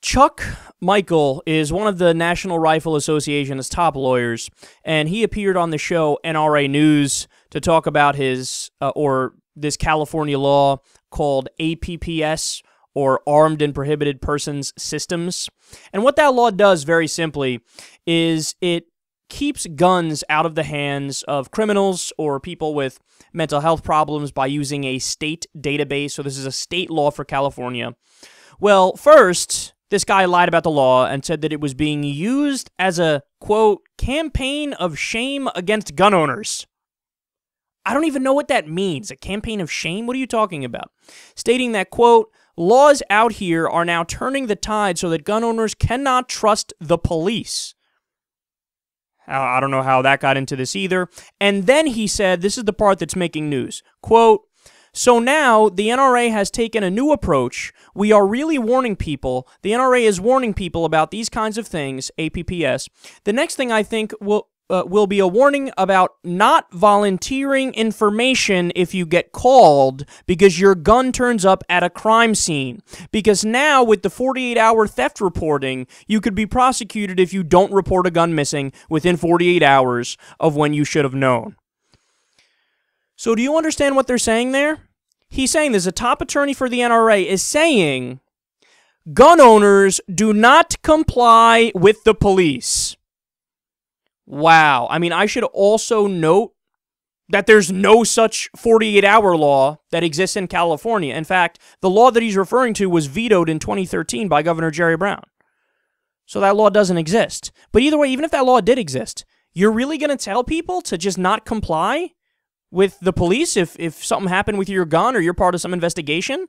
Chuck Michel is one of the National Rifle Association's top lawyers, and he appeared on the show NRA News to talk about his, this California law called APPS, or Armed and Prohibited Persons Systems. And what that law does, very simply, is it keeps guns out of the hands of criminals or people with mental health problems by using a state database. So this is a state law for California. Well, first, this guy lied about the law and said that it was being used as a, quote, campaign of shame against gun owners. I don't even know what that means, a campaign of shame? What are you talking about? Stating that, quote, laws out here are now turning the tide so that gun owners cannot trust the police. I don't know how that got into this either. And then he said, this is the part that's making news, quote, so now the NRA has taken a new approach. We are really warning people. The NRA is warning people about these kinds of things, APPS. The next thing I think will be a warning about not volunteering information if you get called because your gun turns up at a crime scene. Because now with the 48-hour theft reporting, you could be prosecuted if you don't report a gun missing within 48 hours of when you should have known. So do you understand what they're saying there? He's saying this, a top attorney for the NRA is saying gun owners do not comply with the police. Wow. I mean, I should also note that there's no such 48-hour law that exists in California. In fact, the law that he's referring to was vetoed in 2013 by Governor Jerry Brown. So that law doesn't exist. But either way, even if that law did exist, you're really going to tell people to just not comply with the police if something happened with your gun or you're part of some investigation?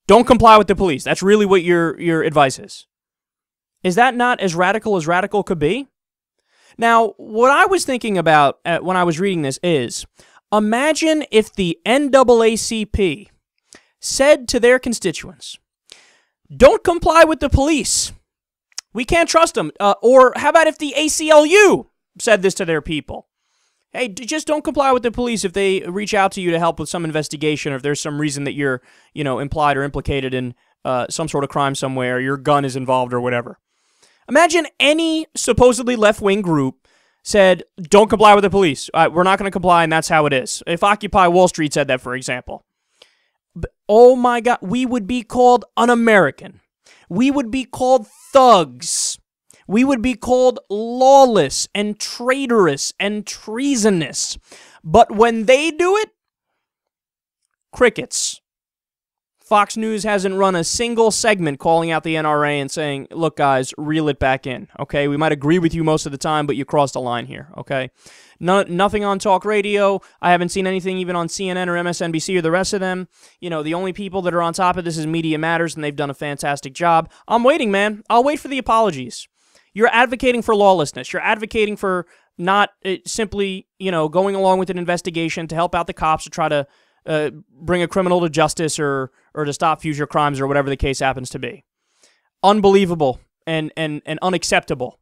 Don't comply with the police. That's really what your advice is. Is that not as radical could be? Now, what I was thinking about when I was reading this is, imagine if the NAACP said to their constituents, don't comply with the police. We can't trust them. Or how about if the ACLU said this to their people? Hey, just don't comply with the police if they reach out to you to help with some investigation or if there's some reason that you're, implied or implicated in some sort of crime somewhere, your gun is involved or whatever. Imagine any supposedly left-wing group said, don't comply with the police. We're not going to comply, and that's how it is. If Occupy Wall Street said that, for example. But, oh my God, we would be called un-American. We would be called thugs. We would be called lawless and traitorous and treasonous. But when they do it, crickets. Fox News hasn't run a single segment calling out the NRA and saying, look, guys, reel it back in, okay? We might agree with you most of the time, but you crossed the line here, okay? Nothing on talk radio. I haven't seen anything even on CNN or MSNBC or the rest of them. The only people that are on top of this is Media Matters, and they've done a fantastic job. I'm waiting, man. I'll wait for the apologies. You're advocating for lawlessness. You're advocating for not simply, going along with an investigation to help out the cops to try to bring a criminal to justice or to stop future crimes or whatever the case happens to be. Unbelievable and unacceptable